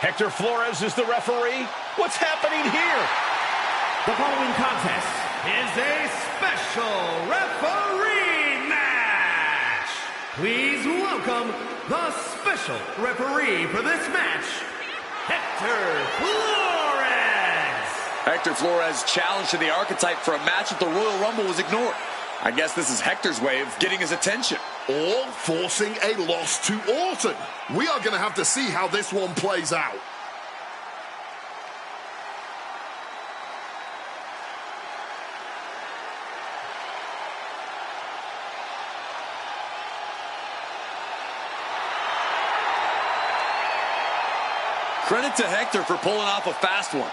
Hector Flores is the referee. What's happening here? The following contest is a special referee match. Please welcome the special referee for this match, Hector Flores. Hector Flores' challenge to the Archetype for a match at the Royal Rumble was ignored. I guess this is Hector's way of getting his attention. Or forcing a loss to Orton. We are going to have to see how this one plays out. Credit to Hector for pulling off a fast one.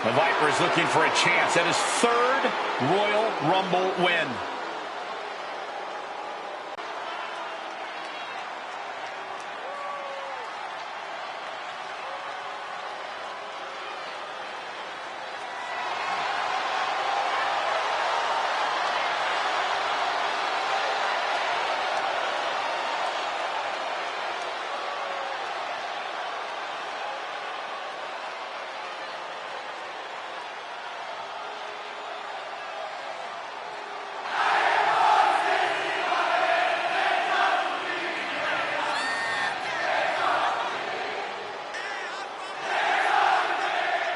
The Viper is looking for a chance at his third Royal Rumble win.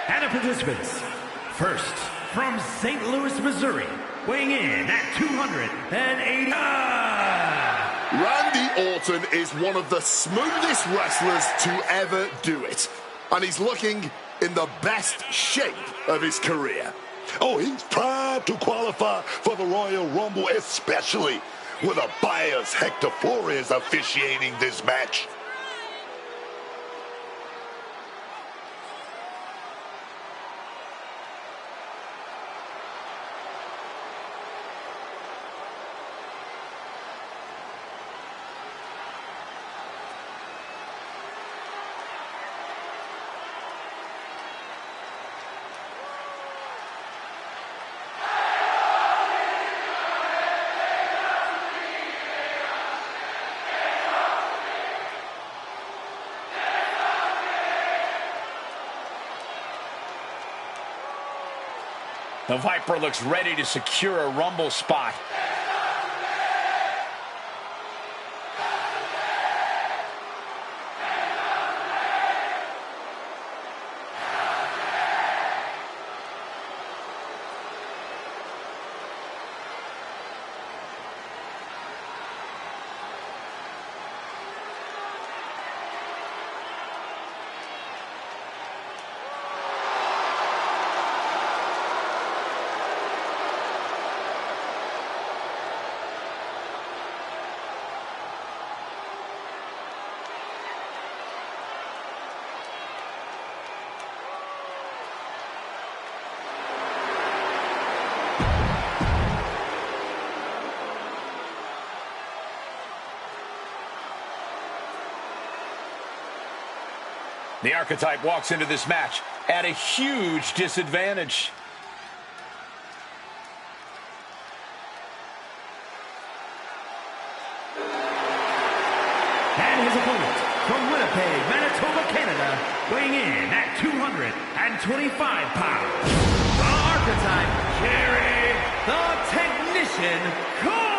And the participants, first from St. Louis, Missouri, weighing in at 280. Randy Orton is one of the smoothest wrestlers to ever do it. And he's looking in the best shape of his career. Oh, he's proud to qualify for the Royal Rumble, especially with a biased Hector Flores officiating this match. The Viper looks ready to secure a Rumble spot. The Archetype walks into this match at a huge disadvantage. And his opponent from Winnipeg, Manitoba, Canada, weighing in at 225 pounds, the Archetype, Jerry the Technician Caldwell.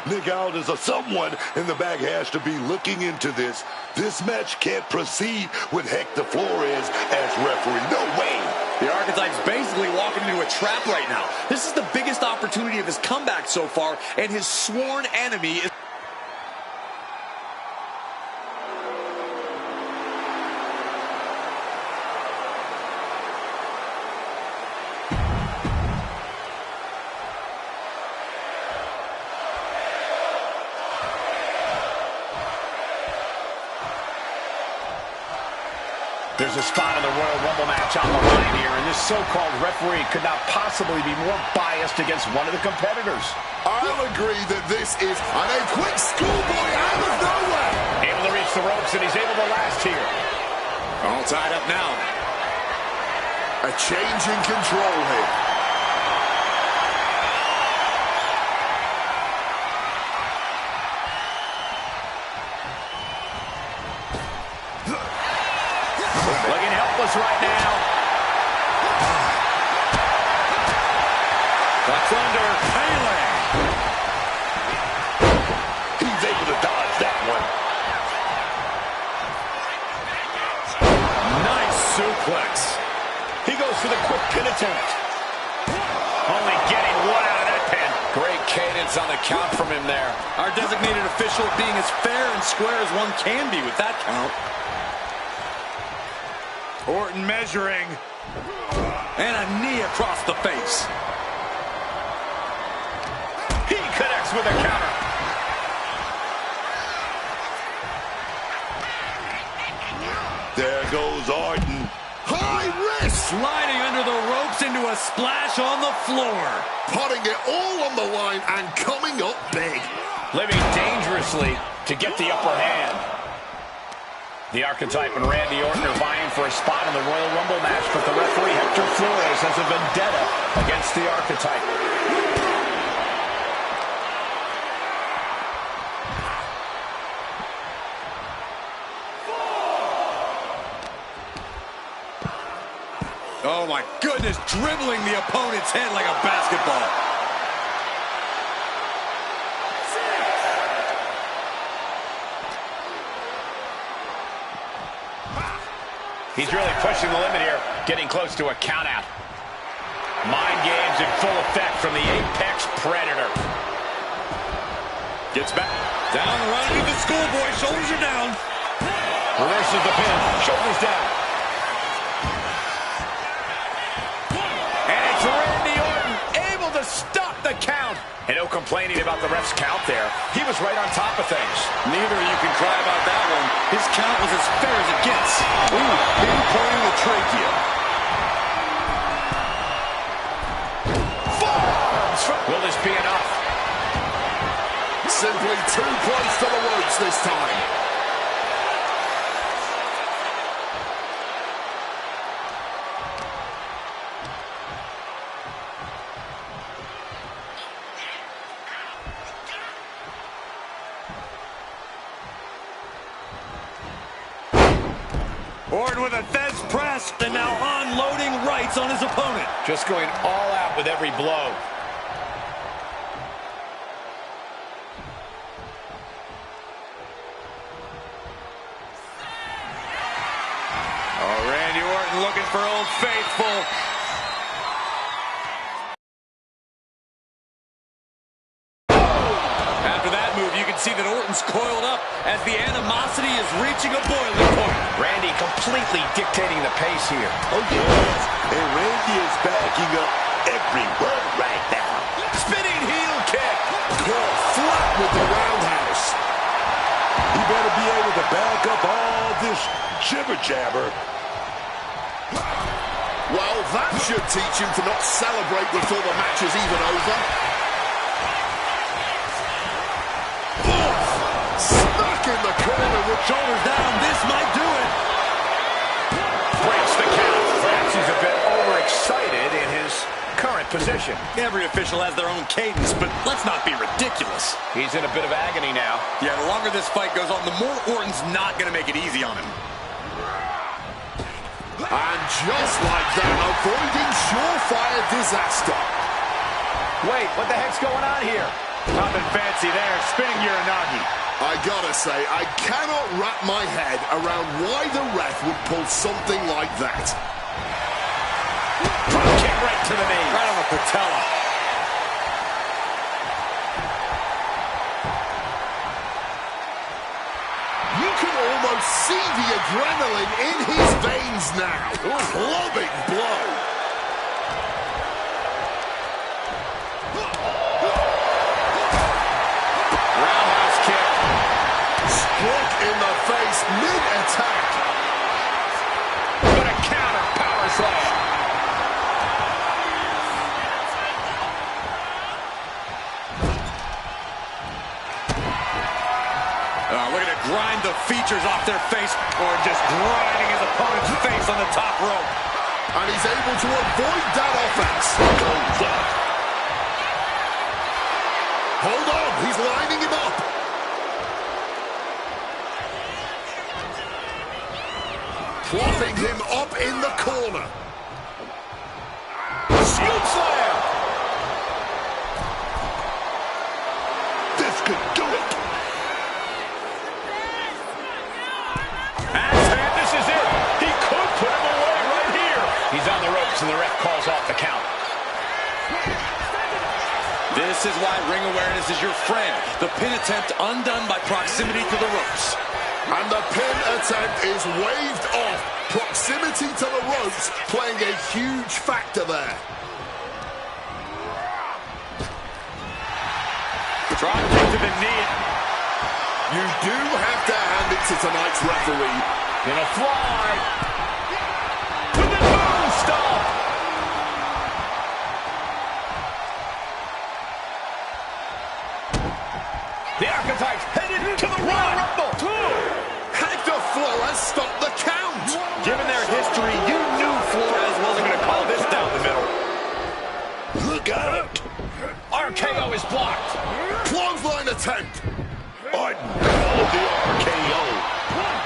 Nick Aldis or someone in the back has to be looking into this. This match can't proceed with Hector Flores as referee. No way. The Archetype's basically walking into a trap right now. This is the biggest opportunity of his comeback so far, and his sworn enemy is... There's a spot in the Royal Rumble match on the line here, and this so-called referee could not possibly be more biased against one of the competitors. I'll agree that this is a quick schoolboy out of nowhere. the ropes, and he's able to last here. All tied up now. A change in control here. Looking helpless right now. That's under Pele. He's able to dodge that one. Nice suplex. He goes for the quick pin attempt. Only getting one out of that pin. Great cadence on the count from him there. Our designated official being as fair and square as one can be with that count. Orton measuring. And a knee across the face. He connects with a counter. There goes Orton. High risk. Sliding under the ropes into a splash on the floor. Putting it all on the line and coming up big. Living dangerously to get the upper hand. The Archetype and Randy Orton are vying for a spot in the Royal Rumble match, but the referee Hector Flores has a vendetta against the Archetype. Oh my goodness, dribbling the opponent's head like a basketball. He's really pushing the limit here, getting close to a countout. Mind games in full effect from the Apex Predator. Gets back. Down the run with the schoolboy. Shoulders are down. Reverses the pin. Shoulders down. And it's Randy Orton able to stop the count. And no complaining about the ref's count there. He was right on top of things. Neither of you can cry about that one. His count was as fair as it gets. Ooh, pinpointing the trachea. Forearms. Will this be enough? Simply too close to the ropes this time. Orton with a Thez press, and now unloading rights on his opponent. Just going all out with every blow. Oh, Randy Orton looking for Old Faithful. After that move, you can see that Orton's coiled up as the animosity is reaching a boiling point. Randy completely dictating the pace here. Oh, yes. And Randy is backing up every word right now. Spinning heel kick. Caught flat with the roundhouse. He better be able to back up all this jibber-jabber. Well, that should teach him to not celebrate before the match is even over. Stuck in the corner with Shoulders down, this might do it. Breaks the count. Perhaps he's a bit overexcited in his current position. Every official has their own cadence, but let's not be ridiculous. He's in a bit of agony now. Yeah, the longer this fight goes on, the more Orton's not going to make it easy on him. And just like that, avoiding surefire disaster. Wait, what the heck's going on here? Nothing fancy there. Spinning Uranagi. I gotta say, I cannot wrap my head around why the ref would pull something like that. Kick right to the knee. Right on the patella. You can almost see the adrenaline in his veins now. Clubbing blow. Roundhouse kick. Struck in the face mid-attack. Gonna counter power slam. Looking to grind the features off their face, or just grinding his opponent's face on the top rope. And he's able to avoid that offense. Goes up. Hold on, he's lining him up. Propping him up in the corner. Scoop slam! This could do it. And this is it. He could put him away right here. He's on the ropes and the ref calls off the count. This is why ring awareness is your friend. The pin attempt undone by proximity to the ropes. And the pin attempt is waved off. Proximity to the ropes playing a huge factor there. Drop kick to the knee. You do have to hand it to tonight's referee. Gonna fly. To the moonstop. The Archetypes headed to the Royal Rumble. Hector Flores stopped the count. Given their history, you knew Flores wasn't going to call this down the middle. Look out. RKO is blocked. Clothesline attempt. I know the RKO.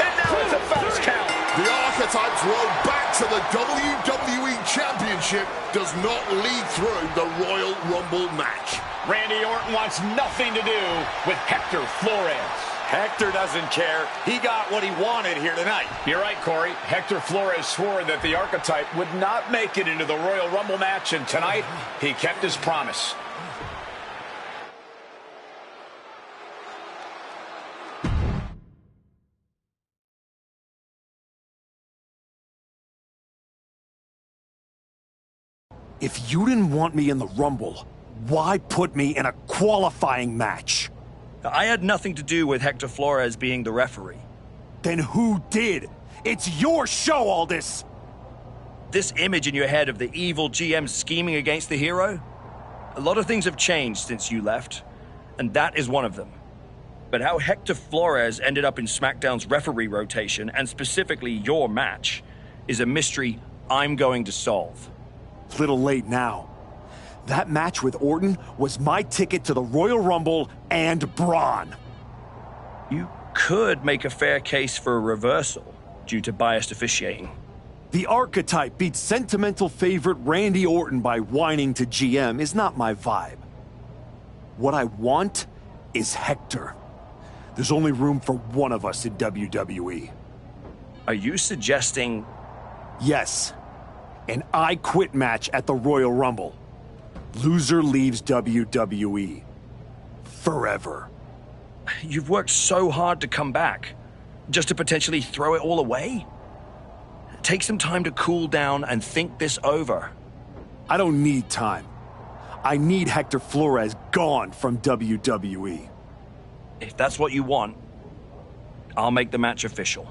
And now it's a fast count. The Archetypes road back to the WWE Championship does not lead through the Royal Rumble match. Randy Orton wants nothing to do with Hector Flores. Hector doesn't care. He got what he wanted here tonight. You're right, Corey. Hector Flores swore that the Archetype would not make it into the Royal Rumble match, and tonight he kept his promise. If you didn't want me in the Rumble, why put me in a qualifying match? I had nothing to do with Hector Flores being the referee. Then who did? It's your show, all this! This image in your head of the evil GM scheming against the hero? A lot of things have changed since you left, and that is one of them. But how Hector Flores ended up in SmackDown's referee rotation, and specifically your match, is a mystery I'm going to solve. It's a little late now. That match with Orton was my ticket to the Royal Rumble and Braun. You could make a fair case for a reversal due to biased officiating. The Archetype beat sentimental favorite Randy Orton by whining to GM is not my vibe. What I want is Hector. There's only room for one of us in WWE. Are you suggesting... Yes. An I Quit match at the Royal Rumble. Loser leaves WWE. Forever. You've worked so hard to come back, just to potentially throw it all away? Take some time to cool down and think this over. I don't need time. I need Hector Flores gone from WWE. If that's what you want, I'll make the match official.